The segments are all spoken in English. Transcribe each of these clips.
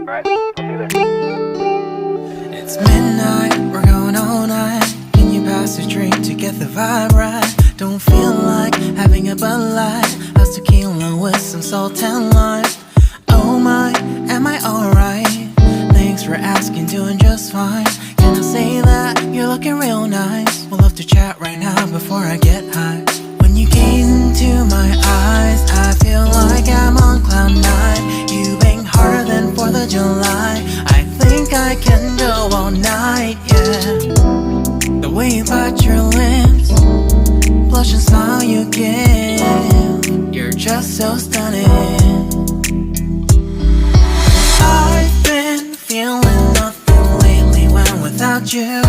It's midnight, we're going all night. Can you pass a drink to get the vibe right? Don't feel like having a Bud Light. How's tequila with some salt and lime? Oh my, am I alright? Thanks for asking, doing just fine. Can I say that you're looking real nice? We'll love to chat right now before I get high. When you gaze into my eyes, I feel like I'm on cloud nine. You bang harder than 4th of July. I think I can go all night, yeah. The way you bite your lips, blush and smile you give, you're just so stunning. I've been feeling nothing lately when without you.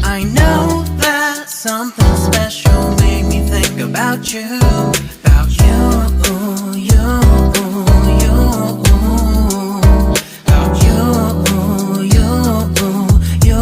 I know that something special made me think about you. About you, you, you. About you, you, you.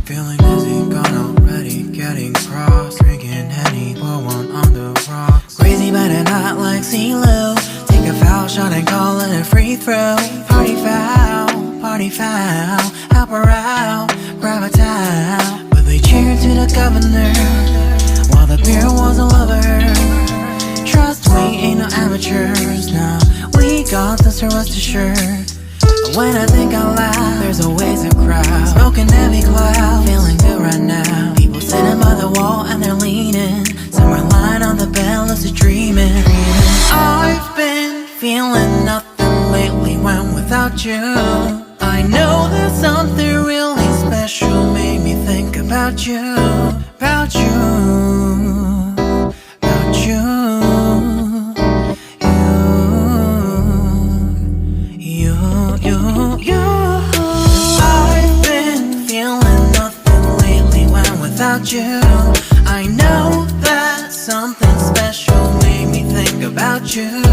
Feeling dizzy, gone already, getting cross. Drinking Henny, pour one on the rocks. Crazy but not like CeeLo. Take a foul shot and call it a free throw. Party foul, help her out, grab a towel. But they cheered to the governor, while the beer was a lover. Trust we ain't no amateurs, nah. We got this, so rest assured. When I think out loud, there's always a crowd. Smoking heavy cloud, feeling good right now. People sitting by the wall and they're leaning. Some are lying on the bed, lucid dreaming. I've been feeling nothing lately when without you. I know that something really special made me think about you. About you, about you. I've been feeling nothing lately when without you. I know that something special made me think about you.